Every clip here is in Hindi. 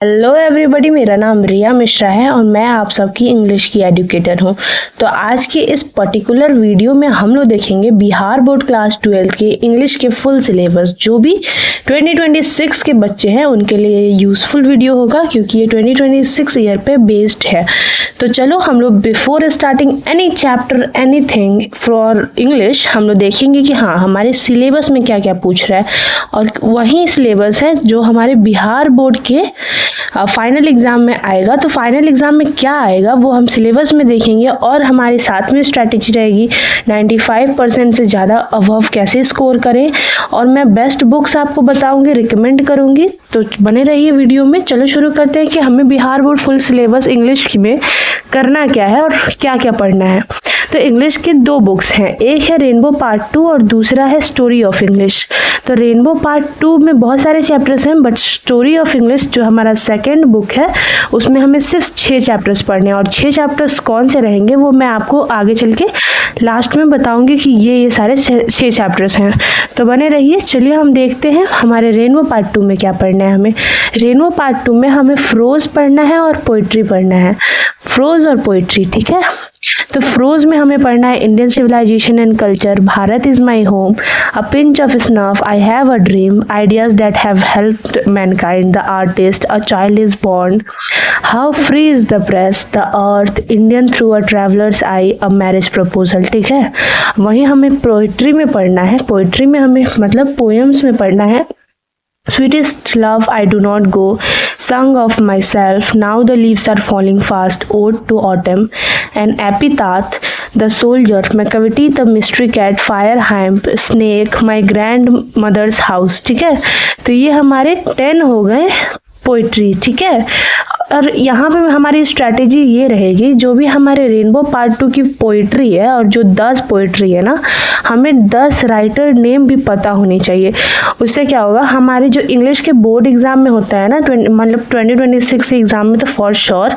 हेलो एवरीबॉडी, मेरा नाम रिया मिश्रा है और मैं आप सबकी इंग्लिश की एजुकेटर हूं। तो आज की इस पर्टिकुलर वीडियो में हम लोग देखेंगे बिहार बोर्ड क्लास 12 के इंग्लिश के फुल सिलेबस। जो भी 2026 के बच्चे हैं उनके लिए यूज़फुल वीडियो होगा क्योंकि ये 2026 ईयर पे बेस्ड है। तो चलो हम लोग before starting any chapter anything for English हम लोग देखेंगे कि हाँ हमारे सिलेबस में क्या क्या पूछ रहा है, और वही सिलेबस है जो हमारे बिहार बोर्ड के फाइनल एग्जाम में आएगा। तो फाइनल एग्जाम में क्या आएगा वो हम सिलेबस में देखेंगे, और हमारे साथ में स्ट्रैटेजी रहेगी 95% से ज़्यादा अबव कैसे स्कोर करें, और मैं बेस्ट बुक्स आपको बताऊंगी, रिकमेंड करूंगी। तो बने रहिए वीडियो में। चलो शुरू करते हैं कि हमें Bihar board full syllabus English में करना क्या है और क्या क्या पढ़ना है। तो इंग्लिश के दो बुक्स हैं, एक है रेनबो पार्ट 2 और दूसरा है स्टोरी ऑफ इंग्लिश। तो रेनबो पार्ट 2 में बहुत सारे चैप्टर्स हैं, बट स्टोरी ऑफ इंग्लिश जो हमारा सेकंड बुक है उसमें हमें सिर्फ 6 चैप्टर्स पढ़ने हैं। और 6 चैप्टर्स कौन से रहेंगे वो मैं आपको आगे चल के लास्ट में बताऊंगी कि ये सारे 6 चैप्टर्स हैं। तो बने रहिए। चलिए हम देखते हैं हमारे रेनबो पार्ट 2 में क्या पढ़ना है। हमें रेनबो पार्ट 2 में हमें फ्रोज पढ़ना है और पोइट्री पढ़ना है, फ्रोज और पोइट्री, ठीक है। तो फ्रोज में हमें पढ़ना है Indian civilisation and culture, Bharat is my home, a pinch of snuff, I have a dream, ideas that have helped mankind, the artist, a child is born, how free is the press, the earth, Indian through a traveller's eye, a marriage proposal, ठीक है। वहीं हमें पोइट्री में पढ़ना है, पोइट्री में हमें मतलब पोएम्स में पढ़ना है Sweetest love I do not go, song of myself, now the leaves are falling fast, ode to autumn, an epitaph, the soldier, Macavity, the mystery cat, fire hemp, snake, my grandmother's house, ठीक है। तो ये हमारे 10 हो गए पोइट्री, ठीक है। और यहाँ पे हमारी स्ट्रैटेजी ये रहेगी, जो भी हमारे रेनबो पार्ट 2 की पोइट्री है और जो 10 पोइट्री है ना, हमें 10 राइटर नेम भी पता होनी चाहिए। उससे क्या होगा, हमारे जो इंग्लिश के बोर्ड एग्जाम में होता है ना, मतलब 2026 एग्जाम में, तो फॉर श्योर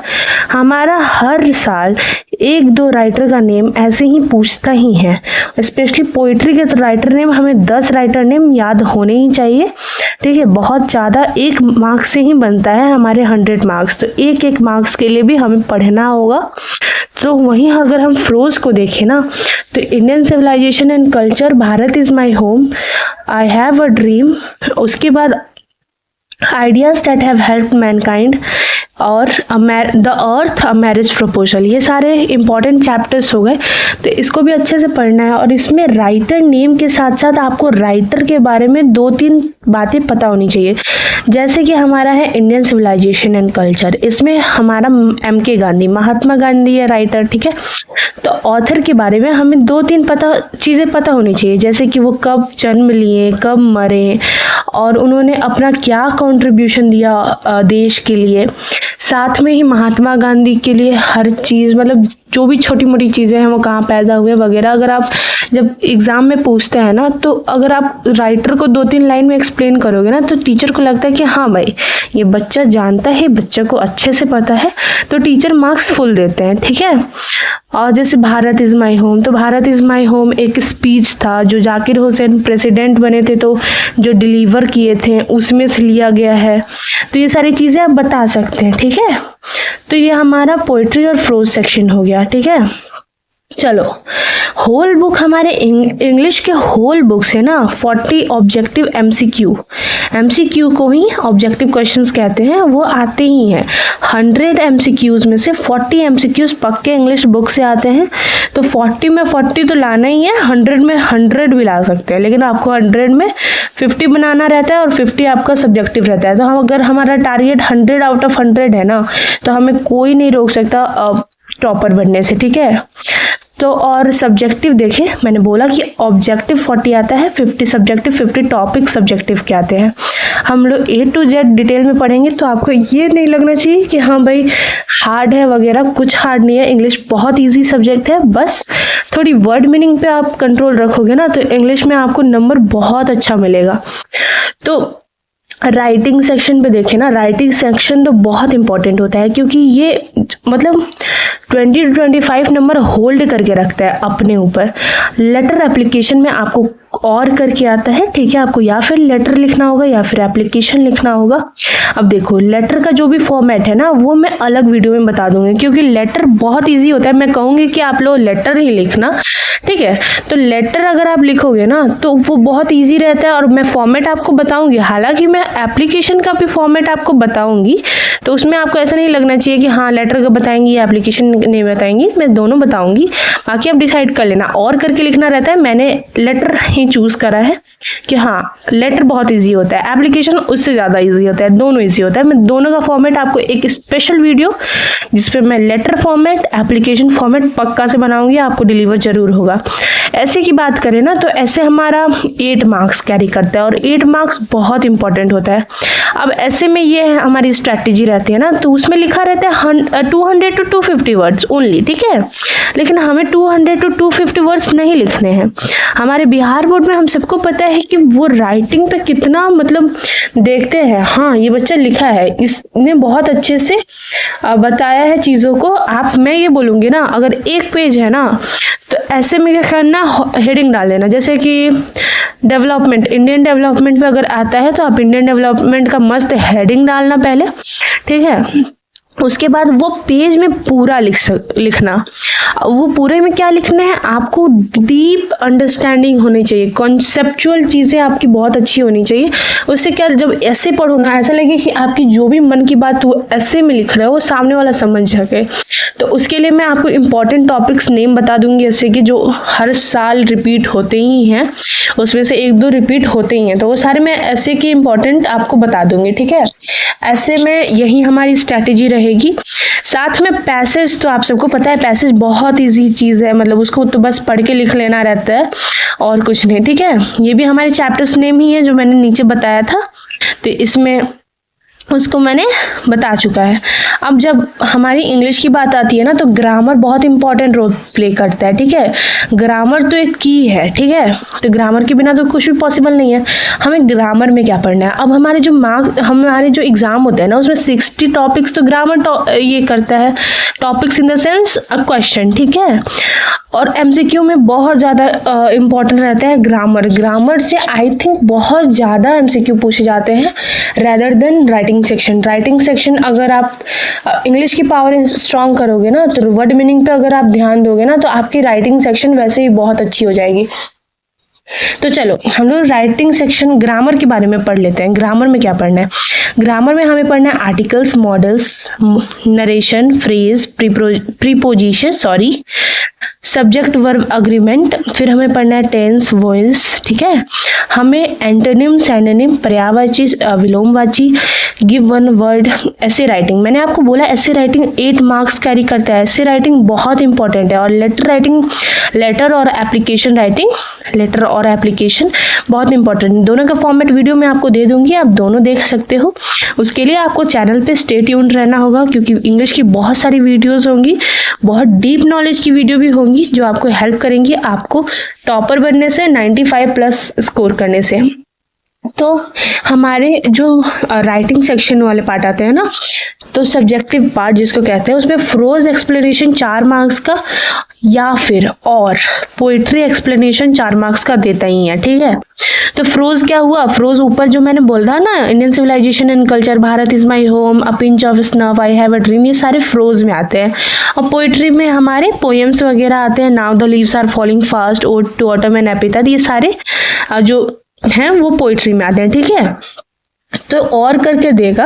हमारा हर साल 1-2 राइटर का नेम ऐसे ही पूछता ही है। स्पेशली पोइट्री के तो राइटर नेम हमें 10 राइटर नेम याद होने ही चाहिए, ठीक है। बहुत ज़्यादा 1 मार्क्स से ही बनता है हमारे 100 मार्क्स, तो 1-1 मार्क्स के लिए भी हमें पढ़ना होगा। तो वहीं अगर हम फ्रोज को देखें ना, तो Indian civilisation and culture, Bharat is my home, I have a dream, उसके बाद ideas that have helped mankind, और the earth, a marriage proposal, ये सारे इंपॉर्टेंट चैप्टर्स हो गए। तो इसको भी अच्छे से पढ़ना है। और इसमें राइटर नेम के साथ साथ आपको राइटर के बारे में 2-3 बातें पता होनी चाहिए। जैसे कि हमारा है इंडियन सिविलाइजेशन एंड कल्चर, इसमें हमारा MK गांधी, महात्मा गांधी है राइटर, ठीक है। तो ऑथर के बारे में हमें 2-3 चीज़ें पता होनी चाहिए, जैसे कि वो कब जन्म लिए, कब मरे, और उन्होंने अपना क्या कंट्रीब्यूशन दिया देश के लिए। साथ में ही महात्मा गांधी के लिए हर चीज़, मतलब जो भी छोटी मोटी चीज़ें हैं वो कहाँ पैदा हुए वगैरह, अगर आप जब एग्ज़ाम में पूछते हैं ना, तो अगर आप राइटर को 2-3 लाइन में एक्सप्लेन करोगे ना, तो टीचर को लगता है कि हाँ भाई ये बच्चा जानता है, बच्चे को अच्छे से पता है, तो टीचर मार्क्स फुल देते हैं, ठीक है। और जैसे भारत इज़ माई होम, तो भारत इज़ माई होम एक स्पीच था जो जाकिर हुसैन प्रेसिडेंट बने थे तो जो डिलीवर किए थे उसमें से लिया गया है। तो ये सारी चीज़ें आप बता सकते हैं, ठीक है। तो ये हमारा पोइट्री और फ्रोज सेक्शन हो गया, ठीक है। चलो होल बुक, हमारे इंग्लिश के होल बुक से ना 40 ऑब्जेक्टिव MCQ को ही ऑब्जेक्टिव क्वेश्चंस कहते हैं, वो आते ही हैं। 100 MCQs में से 40 MCQs पक्के इंग्लिश बुक से आते हैं। तो 40 में 40 तो लाना ही है, 100 में 100 भी ला सकते हैं, लेकिन आपको 100 में 50 बनाना रहता है और 50 आपका सब्जेक्टिव रहता है। तो हम अगर हमारा टारगेट 100 आउट ऑफ 100 है ना, तो हमें कोई नहीं रोक सकता टॉपर बनने से, ठीक है। तो और सब्जेक्टिव देखें, मैंने बोला कि ऑब्जेक्टिव 40 आता है, 50 सब्जेक्टिव, 50 टॉपिक सब्जेक्टिव के आते हैं। हम लोग A to Z डिटेल में पढ़ेंगे, तो आपको ये नहीं लगना चाहिए कि हाँ भाई हार्ड है वगैरह, कुछ हार्ड नहीं है। इंग्लिश बहुत इजी सब्जेक्ट है, बस थोड़ी वर्ड मीनिंग पे आप कंट्रोल रखोगे ना, तो इंग्लिश में आपको नंबर बहुत अच्छा मिलेगा। तो राइटिंग सेक्शन पे देखें ना, राइटिंग सेक्शन तो बहुत इंपॉर्टेंट होता है, क्योंकि ये मतलब 20 to 25 नंबर होल्ड करके रखता है अपने ऊपर। लेटर एप्लीकेशन में आपको और करके आता है, ठीक है। आपको या फिर लेटर लिखना होगा या फिर एप्लीकेशन लिखना होगा। अब देखो लेटर का जो भी फॉर्मेट है ना वो मैं अलग वीडियो में बता दूंगी, क्योंकि लेटर बहुत ईजी होता है। मैं कहूँगी कि आप लोग लेटर ही लिखना, ठीक है। तो लेटर अगर आप लिखोगे ना तो वो बहुत ईजी रहता है, और मैं फॉर्मेट आपको बताऊंगी। हालांकि मैं एप्लीकेशन का भी फॉर्मेट आपको बताऊंगी, तो उसमें आपको ऐसा नहीं लगना चाहिए कि हाँ लेटर का बताएंगी या एप्लीकेशन नहीं बताएंगी, मैं दोनों बताऊंगी। बाकी आप डिसाइड कर लेना। और करके लिखना रहता है, मैंने लेटर ही चूज करा है कि हाँ लेटर बहुत ईजी होता है, एप्लीकेशन उससे ज़्यादा ईजी होता है, दोनों ईजी होता है। मैं दोनों का फॉर्मेट आपको एक स्पेशल वीडियो जिसपे मैं लेटर फॉर्मेट एप्लीकेशन फॉर्मेट पक्का से बनाऊंगी, आपको डिलीवर जरूर होगा। ऐसे की बात करें ना तो ऐसे हमारा 8 मार्क्स कैरी करता है, और 8 मार्क्स बहुत इंपॉर्टेंट होता है। अब ऐसे में ये हमारी स्ट्रैटेजी रहती है ना, तो उसमें लिखा रहता है 200 to 250 वर्ड्स ओनली, ठीक है। लेकिन हमें 200 to 250 वर्ड्स नहीं लिखने हैं। हमारे बिहार बोर्ड में हम सबको पता है कि वो राइटिंग पे कितना मतलब देखते हैं, हाँ ये बच्चा लिखा है, इसने बहुत अच्छे से बताया है चीज़ों को। मैं ये बोलूँगी ना, अगर एक पेज है ना तो ऐसे में क्या करना, हेडिंग डाल देना। जैसे कि डेवलपमेंट, इंडियन डेवलपमेंट पे अगर आता है तो आप इंडियन डेवलपमेंट का मस्त हेडिंग डालना पहले, ठीक है। उसके बाद वो पेज में पूरा लिखना। वो पूरे में क्या लिखना है, आपको डीप अंडरस्टैंडिंग होनी चाहिए, कॉन्सेप्चुअल चीज़ें आपकी बहुत अच्छी होनी चाहिए। उससे क्या, जब ऐसे पढ़ो ना ऐसा लगे कि आपकी जो भी मन की बात वो ऐसे में लिख रहे हो वो सामने वाला समझ सके। तो उसके लिए मैं आपको इम्पॉर्टेंट टॉपिक्स नेम बता दूंगी, जैसे कि जो हर साल रिपीट होते ही हैं, उसमें से 1-2 रिपीट होते ही हैं, तो वो सारे मैं ऐसे के इम्पॉर्टेंट आपको बता दूंगी, ठीक है। ऐसे में यही हमारी स्ट्रैटेजी रहेगी। साथ में पैसेज, तो आप सबको पता है पैसेज बहुत इजी चीज़ है, मतलब उसको तो बस पढ़ के लिख लेना रहता है और कुछ नहीं, ठीक है। ये भी हमारे चैप्टर्स नेम ही है जो मैंने नीचे बताया था, तो इसमें उसको मैंने बता चुका है। अब जब हमारी इंग्लिश की बात आती है ना तो ग्रामर बहुत इंपॉर्टेंट रोल प्ले करता है, ठीक है। ग्रामर तो एक की है, ठीक है। तो ग्रामर के बिना तो कुछ भी पॉसिबल नहीं है। हमें ग्रामर में क्या पढ़ना है, अब हमारे जो एग्जाम होते हैं ना उसमें 60 टॉपिक्स तो ग्रामर ये करता है, topics in the sense a question, ठीक है। और एमसीक्यू में बहुत ज़्यादा इम्पॉर्टेंट रहता है ग्रामर से आई थिंक बहुत ज़्यादा एमसीक्यू पूछे जाते हैं रैदर देन राइटिंग सेक्शन। अगर आप इंग्लिश की पावर स्ट्रॉन्ग करोगे ना तो वर्ड मीनिंग पे अगर आप ध्यान दोगे ना तो आपकी राइटिंग सेक्शन वैसे ही बहुत अच्छी हो जाएगी। तो चलो हम लोग राइटिंग सेक्शन ग्रामर के बारे में पढ़ लेते हैं। ग्रामर में क्या पढ़ना है, ग्रामर में हमें पढ़ना है articles, models, narration, phrase, preposition, subject verb agreement, फिर हमें पढ़ना है टेंस, वॉइस, ठीक है। हमें एंटोनिम, सिनोनिम, पर्यायवाची, विलोमवाची, गिव वन वर्ड, ऐसे राइटिंग। मैंने आपको बोला ऐसे राइटिंग 8 मार्क्स कैरी करता है। ऐसे राइटिंग बहुत इंपॉर्टेंट है। और लेटर और एप्लीकेशन बहुत इंपॉर्टेंट। दोनों का फॉर्मेट वीडियो मैं आपको दे दूंगी, आप दोनों देख सकते हो। उसके लिए आपको चैनल पे स्टे ट्यून्ड रहना होगा, क्योंकि इंग्लिश की बहुत सारी वीडियोस होंगी, बहुत डीप नॉलेज की वीडियो भी होंगी जो आपको हेल्प करेंगी आपको टॉपर बनने से, 95+ स्कोर करने से। तो हमारे जो राइटिंग सेक्शन वाले पार्ट आते हैं ना, तो सब्जेक्टिव पार्ट जिसको कहते हैं, उसमें फ्रोज एक्सप्लेनेशन 4 मार्क्स का या फिर और पोइट्री एक्सप्लेनेशन 4 मार्क्स का देता ही है, ठीक है। तो फ्रोज क्या हुआ, फ्रोज ऊपर जो मैंने बोला ना, Indian civilisation and culture, Bharat is my home, a pinch of snuff, I have a dream, ये सारे फ्रोज में आते हैं। और पोइट्री में हमारे पोएम्स वगैरह आते हैं, now the leaves are falling fast, ode to autumn and epithet, ये सारे जो हैं वो पोइट्री में आते हैं, ठीक है। तो और करके देगा,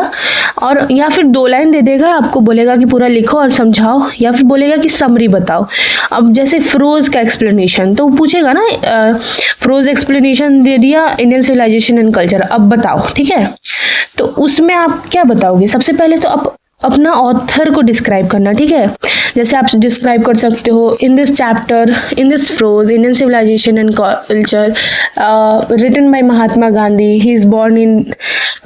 और या फिर 2 लाइन दे देगा, आपको बोलेगा कि पूरा लिखो और समझाओ, या फिर बोलेगा कि समरी बताओ। अब जैसे फ्रोज का एक्सप्लेनेशन तो पूछेगा ना, फ्रोज एक्सप्लेनेशन दे दिया इंडियन सिविलाइजेशन एंड कल्चर, अब बताओ, ठीक है। तो उसमें आप क्या बताओगे, सबसे पहले तो आप अपना ऑथर को डिस्क्राइब करना, ठीक है। जैसे आप डिस्क्राइब कर सकते हो, in this chapter, in this prose, Indian civilisation and culture written by Mahatma Gandhi, he is born in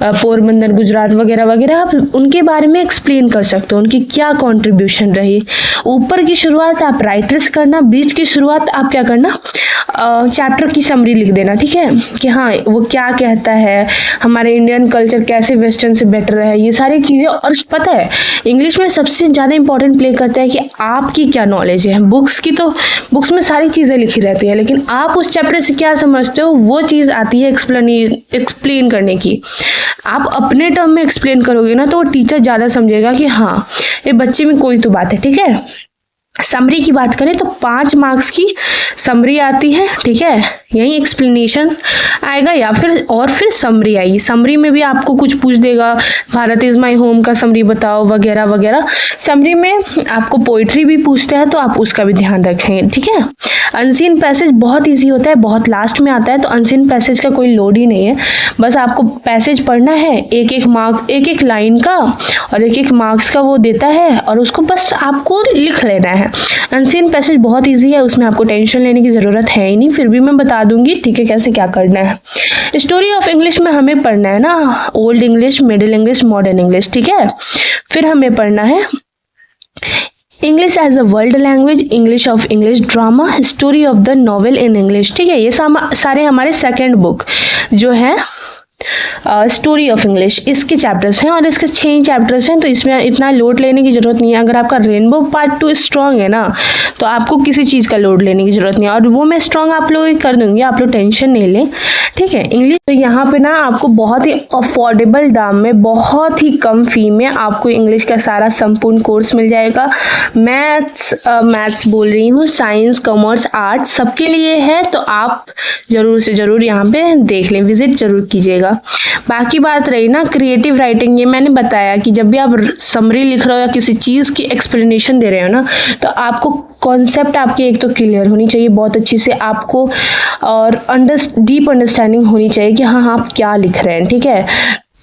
Porbandar, Gujarat, वगैरह वगैरह। आप उनके बारे में एक्सप्लेन कर सकते हो, उनकी क्या कंट्रीब्यूशन रही। ऊपर की शुरुआत आप राइटर्स करना, बीच की शुरुआत आप क्या करना, चैप्टर की समरी लिख देना, ठीक है, कि हाँ वो क्या कहता है, हमारे इंडियन कल्चर कैसे वेस्टर्न से बेटर है, ये सारी चीज़ें। और पता है है। इंग्लिश में सबसे ज़्यादा इंपॉर्टेंट प्ले करता है कि आपकी क्या नॉलेज है। बुक्स में सारी चीज़ें लिखी रहती है, लेकिन आप उस चैप्टर से क्या समझते हो वो चीज़ आती है एक्सप्लेन करने की। आप अपने टर्म में एक्सप्लेन करोगे ना तो वो टीचर ज़्यादा समझेगा कि हाँ ये बच्चे में कोई तो बात है, ठीक है। समरी की बात करें तो 5 मार्क्स की समरी आती है, ठीक है। यही एक्सप्लेनेशन आएगा या फिर समरी आएगी। समरी में भी आपको कुछ पूछ देगा, भारत इज माय होम का समरी बताओ वगैरह वगैरह। समरी में आपको पोइट्री भी पूछते हैं तो आप उसका भी ध्यान रखेंगे, ठीक है। अनसीन पैसेज बहुत इजी होता है, बहुत लास्ट में आता है, तो अनसीन पैसेज का कोई लोड ही नहीं है। बस आपको पैसेज पढ़ना है, एक लाइन का और एक मार्क्स का वो देता है और उसको बस आपको लिख लेना है। अनसीन पैसेज बहुत इजी है, उसमें आपको टेंशन लेने की ज़रूरत है ही नहीं, फिर भी मैं बता दूंगी, ठीक है, कैसे क्या करना है। स्टोरी ऑफ इंग्लिश में हमें पढ़ना है ना old English, middle English, modern English, ठीक है। फिर हमें पढ़ना है English as a world language, English of English drama, story of the novel in English, ठीक है। ये सारे हमारे सेकेंड बुक जो है स्टोरी ऑफ इंग्लिश, इसके चैप्टर्स हैं और इसके 6 चैप्टर्स हैं, तो इसमें इतना लोड लेने की ज़रूरत नहीं है। अगर आपका रेनबो पार्ट 2 स्ट्रॉन्ग है ना तो आपको किसी चीज़ का लोड लेने की ज़रूरत नहीं है, और वो मैं स्ट्रॉन्ग आप लोग कर दूंगी, आप लोग टेंशन नहीं लें, ठीक है। इंग्लिश तो यहाँ पे ना आपको बहुत ही अफोर्डेबल दाम में, बहुत ही कम फी में आपको इंग्लिश का सारा संपूर्ण कोर्स मिल जाएगा। मैथ्स बोल रही हूँ, साइंस, कॉमर्स, आर्ट्स सबके लिए है, तो आप ज़रूर से ज़रूर यहाँ पे देख लें, विजिट ज़रूर कीजिएगा। बाकी बात रही ना क्रिएटिव राइटिंग, ये मैंने बताया कि जब भी आप समरी लिख रहे हो या किसी चीज़ की एक्सप्लेनेशन दे रहे हो ना तो आपको कॉन्सेप्ट आपकी एक तो क्लियर होनी चाहिए बहुत अच्छी से आपको, और डीप अंडरस्टैंडिंग होनी चाहिए कि हाँ आप क्या लिख रहे हैं, ठीक है।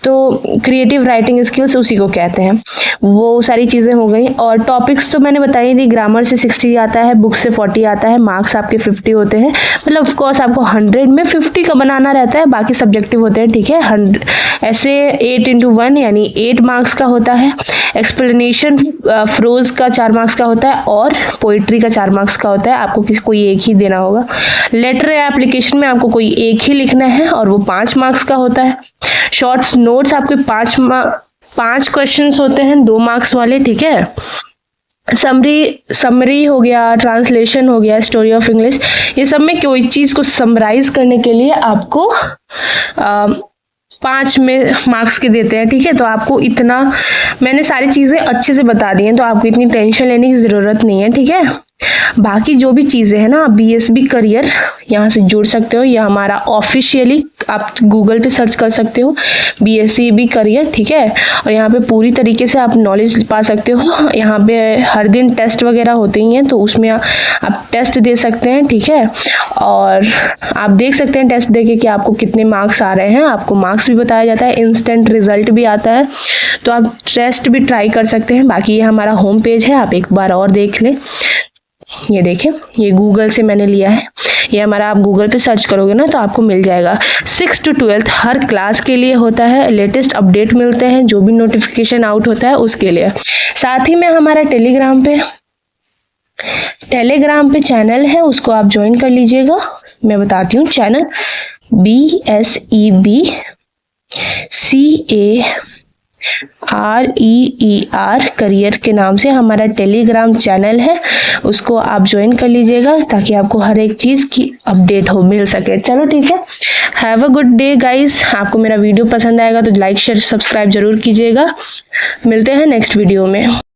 तो क्रिएटिव राइटिंग स्किल्स उसी को कहते हैं। वो सारी चीज़ें हो गई, और टॉपिक्स तो मैंने बताई थी। ग्रामर से 60 आता है, बुक से 40 आता है, मार्क्स आपके 50 होते हैं, मतलब ऑफ कोर्स आपको 100 में 50 का बनाना रहता है, बाकी सब्जेक्टिव होते हैं, ठीक है। 100 ऐसे 8 into 1 यानी 8 मार्क्स का होता है। एक्सप्लेनेशन फ्रोज का 4 मार्क्स का होता है और पोइट्री का 4 मार्क्स का होता है, आपको कोई एक ही देना होगा। लेटर या एप्लीकेशन में आपको कोई एक ही लिखना है और वो 5 मार्क्स का होता है। शॉर्ट्स नोट्स आपके 5 क्वेश्चंस होते हैं 2 मार्क्स वाले, ठीक है। समरी हो गया, ट्रांसलेशन हो गया, स्टोरी ऑफ इंग्लिश, ये सब में कोई चीज़ को समराइज करने के लिए आपको 5 में मार्क्स के देते हैं, ठीक है। तो आपको इतना मैंने सारी चीज़ें अच्छे से बता दी हैं, तो आपको इतनी टेंशन लेने की ज़रूरत नहीं है, ठीक है। बाकी जो भी चीज़ें हैं ना, आप BSB करियर यहाँ से जुड़ सकते हो, यह हमारा ऑफिशियली आप गूगल पे सर्च कर सकते हो BSB करियर, ठीक है। और यहाँ पे पूरी तरीके से आप नॉलेज पा सकते हो। यहाँ पे हर दिन टेस्ट वगैरह होते ही हैं, तो उसमें आप टेस्ट दे सकते हैं, ठीक है। और आप देख सकते हैं टेस्ट देके कि आपको कितने मार्क्स आ रहे हैं, आपको मार्क्स भी बताया जाता है, इंस्टेंट रिजल्ट भी आता है, तो आप टेस्ट भी ट्राई कर सकते हैं। बाकी ये हमारा होम पेज है, आप एक बार और देख लें। ये देखें, ये गूगल से मैंने लिया है, ये हमारा आप गूगल पे सर्च करोगे ना तो आपको मिल जाएगा। 6 to 12 हर क्लास के लिए होता है, लेटेस्ट अपडेट मिलते हैं, जो भी नोटिफिकेशन आउट होता है उसके लिए। साथ ही में हमारा टेलीग्राम पे चैनल है, उसको आप ज्वाइन कर लीजिएगा। मैं बताती हूँ चैनल BSEBCAREER करियर के नाम से हमारा टेलीग्राम चैनल है, उसको आप ज्वाइन कर लीजिएगा ताकि आपको हर एक चीज़ की अपडेट मिल सके। चलो ठीक है, have a good day guys. आपको मेरा वीडियो पसंद आएगा तो लाइक शेयर सब्सक्राइब जरूर कीजिएगा। मिलते हैं नेक्स्ट वीडियो में।